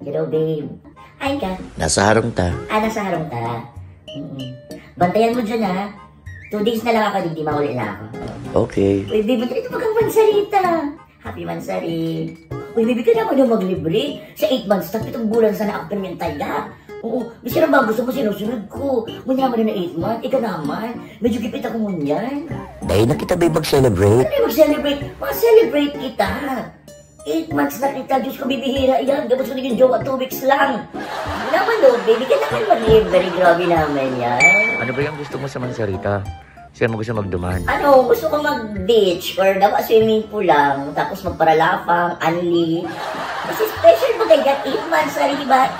Hello, babe. Ay ka. Nasa harong ta. Nasa harong ta. Bantayan mo dyan, ha? 2 days na lang ako, hindi mahuli na ako. Okay. Uy, babe, ito pagkang mansarita. Happy mansari. Uy, baby, ka naman yung maglibre. Sa 8 months, 7 bulan sana ako pinamintay ka. Oo, kasi na ba gusto mo sinusunod ko. Muna naman na 8 months, ikaw naman. Medyo gipit ako ngunyan. Dahil na kita, babe, mag-celebrate. Ano mag-celebrate? Mag-celebrate kita. 8 months na kita, Diyos ko, bibihira yan. Gabos ko na yung jowa, 2 weeks lang. Naman no, baby, ka naman mag-libre. Grabe naman yan. Ano ba yung gusto mo sa mansarita? Siya mo gusto magduman? Ano, gusto ko mag-beach or daw swimming pool lang. Tapos magparalapang, anli. Kasi special mo kaya 8 months na rin ba,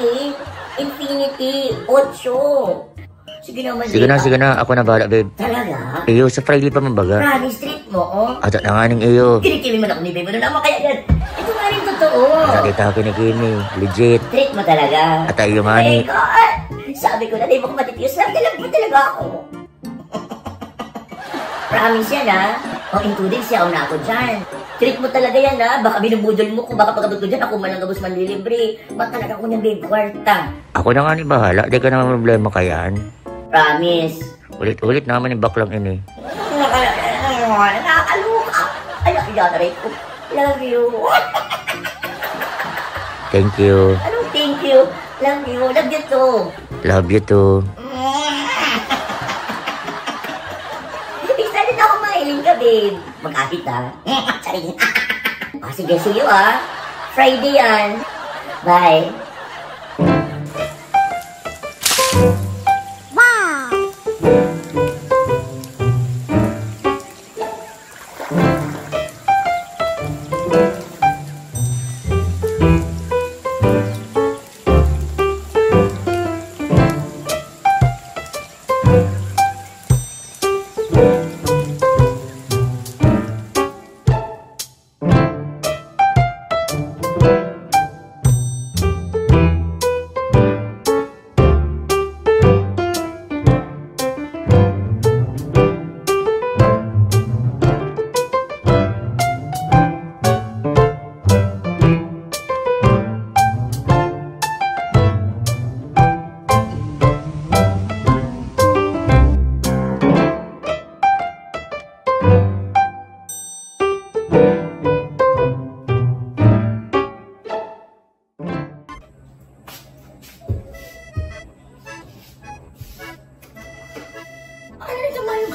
Infinity, 8. Sige naman, Sige na. Ako na bahala, babe. Talaga? Iyo, sa Friday pa mabaga. Promise, treat mo, oh. At na nga ning iyo. Kinikimin mo na ako ni babe. Ano naman kaya yan? Ito nga rin totoo. Nakita ko kinikini. Legit. Treat mo talaga. At iyo nga ni. Oh my God! Sabi ko na, di mo ko matitius lang. Talaga mo talaga ako. Promise yan, ha? O, in 2 days, yaw na ako dyan. Treat mo talaga yan, ha? Baka binubudol mo ko. Baka pagkabot ko dyan, ako man ang gabos manlilibre. Ba't talaga ko niyang babe kwarta? Ako na nga ni bahala. Di ka naman problema kayan. Promise. Ulit naman yung baklang ini. Nakakaluka. Ay, nakiyanaray ko. Love you. Thank you. Anong thank you? Love you. Love you too. Love you too. Excited ako mahiling ka, babe. Mag-akit, ha? Charing. Sige, see you, ha? Friday yan. Bye.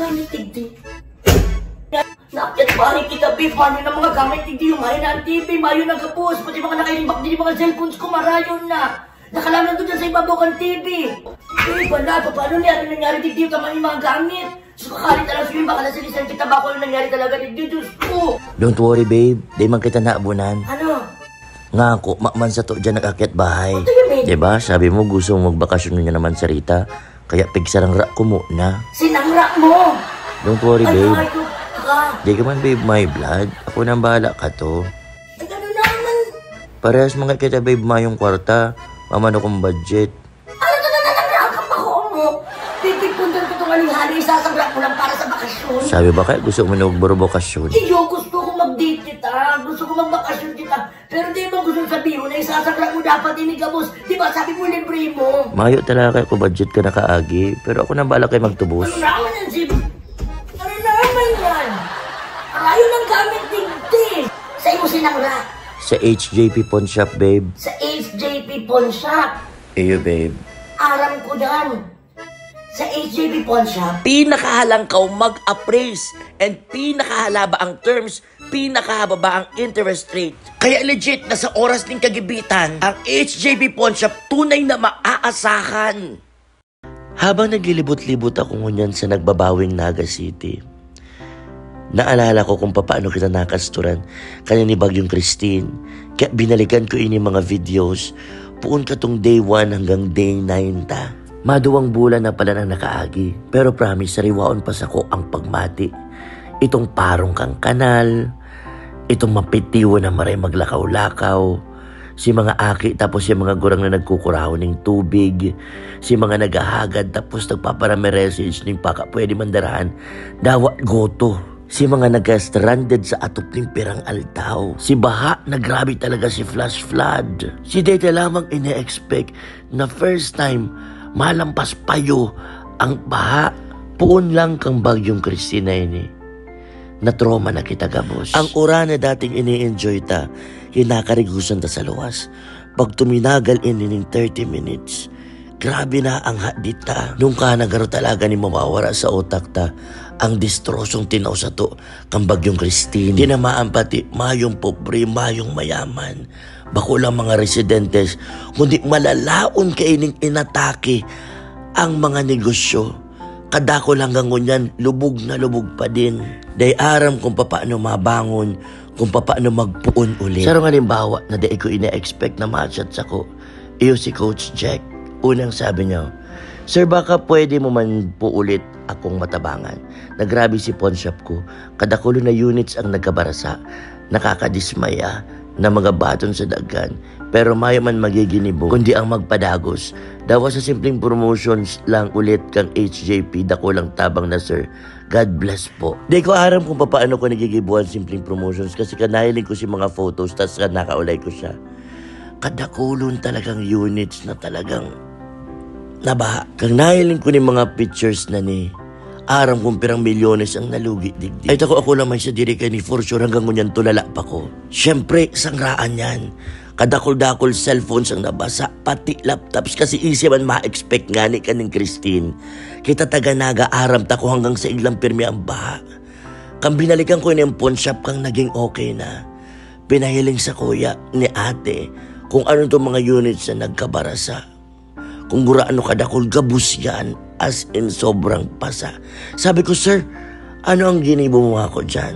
gamit tigdi. Nakit bahay kita, babe. Paano na mga gamit tigdi yung hain ng TV? Mayo na kapos. Pati mga nakaimbak din yung mga cellphones ko, marayon na. Nakalaman ko dyan sa ibabaw ng TV. Eh, wala. Paano niya? Ano nangyari tigdi yung kamay yung mga gamit? So, kakalit na lang sa'yo. Baka nasilisan kita. Bako yung nangyari talaga tigdi. Diyos ko. Don't worry, babe. Di man kita naabunan. Ano? Nga ako, makman sa to dyan nag-akyat bahay. What do you mean? Diba? Sabi mo gusto mo magbakasyon niya naman sa Rita. Kaya pigsarang rak ko muna. Sinangrak mo! Don't worry, babe. Ay, ka. Di ka man, babe, my blood. Ako nang bahala ka to. Ay, gano'n naman. Parehas mga kita, babe, mayong kwarta. Mamano kong budget. Ano to na nanangrakap ako mo? Pipigpundan ko itong alihali. Isasangrak ko lang para sa bakasyon. Sabi ba kaya gusto mo na magbakasyon? Iyo, gusto ko mag-date kita. Gusto ko magbakasyon kita. Pero di mo gusto sabihin na isasangrak mo dapat inigabos. Di ba sabi mo libre mo? Mayo talaga kaya ko budget ka nakaagi. Pero ako nang bahala kayo magtubos. Ano naman yan, Zip? Ano naman yan? Ayaw ng gamit digdi. Sa iyo sinangrak. Sa HJP Pawn Shop, babe. Sa HJP Pawn Shop. Iyo, babe. Aram ko yan. Sa HJP Pawn Shop. Pinakahalang ka mag-appraise and pinakahalaba ang terms, pinakahaba ba ang interest rate. Kaya legit na sa oras ng kagibitan, ang HJP Pawn Shop tunay na maaasahan. Habang naglilibot-libot ako ngunyan sa nagbabawing Naga City, naalala ko kung paano kita nakasturan kanya ni Bagyong Christine. Kaya binalikan ko ini mga videos puun ka tong day 1 hanggang day 9 ta. Maduwang bulan na pala na nakaagi. Pero promise, sariwaon pa sa ko ang pagmati. Itong parong kang kanal, itong mapitiwo na maray maglakaw-lakaw, si mga aki tapos si mga gurang na nagkukuraw ng tubig, si mga nagahagad tapos nagpaparami message ng paka pwede mandarahan, dawat goto. Si mga nagka-stranded sa atupling pirang altaw. Si Baha na grabe talaga si Flash Flood. Si Deta lamang ine-expect na first time malampas payo ang baha. Puon lang kang bagyong Christina ini. Na trauma na kita gabos. Ang ura na dating ini-enjoy ta, hinakarigusan ta sa luwas. Pag tuminagal inining 30 minutes, grabe na ang hadit ta. Nung ka nagaro talaga ni mawawara sa utak ta, ang distrosong tinaw sa to, kang bagyong Christine. Tinamaan pati mayong pobre, mayong mayaman. Bako lang mga residentes, kundi malalaon kaining inatake ang mga negosyo. Kadako lang gangunyan, lubog na lubog pa din. Day aram kung paano mabangon, kung paano magpuon ulit. Sa halimbawa na day ko ina-expect na matchat sa ko, iyo si Coach Jack. Unang sabi niya, "Sir, baka pwede mo man po ulit akong matabangan. Nagrabe si pawn shop ko. Kadakulo na units ang nagkabarasa. Nakakadismaya na mga baton sa dagan. Pero mayo man magiginibo, kundi ang magpadagos. Dawa sa simpleng promotions lang ulit kang HJP, dako lang tabang na sir. God bless po." Di ko aram kung paano ko nagigibuhan simpleng promotions kasi kanahiling ko si mga photos tas nakaulay ko siya. Kadakulon talagang units na talagang nabaha. Kang nahiling ko ni mga pictures na ni aram kong pirang milyones ang nalugi digdig. Ay ako lang may sa diri kay ni for sure hanggang ngunyan tulala pa ko. Siyempre, sangraan yan. Kadakol-dakol cellphones ang nabasa, pati laptops kasi easy man ma-expect nga ni kaning Christine. Kita taga naga aram ta ko hanggang sa iglang pirmi ang baha. Kang binalikan ko yung pawn shop kang naging okay na. Pinahiling sa kuya ni ate kung ano to mga units na nagkabarasa. Kung guraano kadakol gabus yan, as in sobrang pasa. Sabi ko, "Sir, ano ang ginibo mo ako dyan?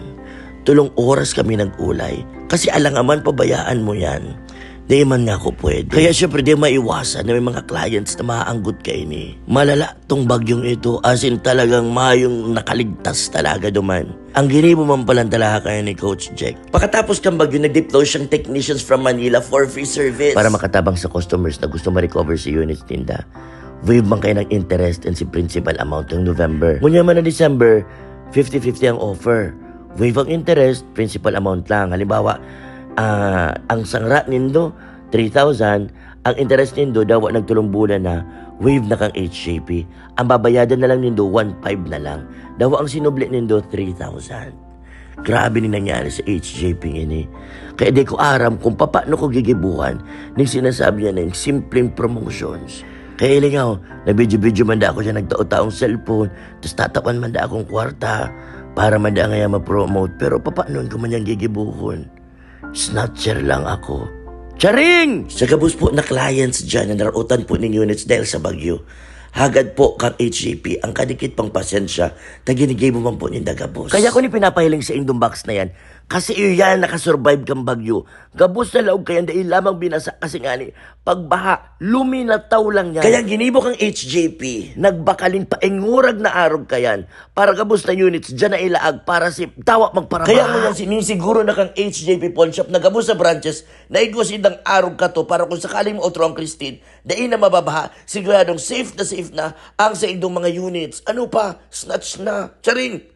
Tulong oras kami nag-ulay. Kasi alangaman pabayaan mo yan. Di man nga ako pwede." Kaya syempre di maiwasan na may mga clients na maaanggot kay ni. Malala tong bagyong ito, as in talagang mayong nakaligtas talaga duman. Ang ginibo man palang talaga kayo ni Coach Jack. Pagkatapos kang bagyo, nag-deploy siyang technicians from Manila for free service. Para makatabang sa customers na gusto ma-recover si units tinda. Waive man kayo ng interest and si principal amount ng November. Ngunyan man na December, 50-50 ang offer. Waive ang interest, principal amount lang. Halimbawa, ang sangra nindo 3,000, ang interest nindo daw nagtulong bulan na waive na kang HJP. Ang babayadan na lang nindo 1,500 na lang. Daw ang sinubli nindo 3,000. Grabe ni nangyari sa HJP ini. Kaya di ko aram kung paano ko gigibuhan ng sinasabi niya ng simpleng promotions. Kaya ilingaw, nabidyo-bidyo man da ako siya nagtao-taong cellphone, tapos tatapan man da akong kwarta para man da nga ma-promote. Pero paano ko man yung gigibuhon? Snatcher lang ako. Charing! Sa gabos po na clients dyan na narutan po ng units dahil sa bagyo. Hagad po kang HJP ang kadikit pang pasensya na ginigay mo man po ng dagabos. Kaya ko ni pinapahiling sa indong box na yan kasi iyo yan nakasurvive kang bagyo. Gabos na laog kayan dahil lamang binasa kasi nga ni pagbaha, luminataw lang yan. Kaya ginibo kang HJP, nagbakaling paingurag na arog kayan para gabos na units dyan na ilaag para si tawa magparama. Kaya mo yan sinisiguro na kang HJP pawn shop na gabos sa branches na igusin ng arog ka to para kung sakaling mo otro ang Christine, dahil na mababaha, siguradong safe na ang sa indong mga units. Ano pa? Snatch na. Charing!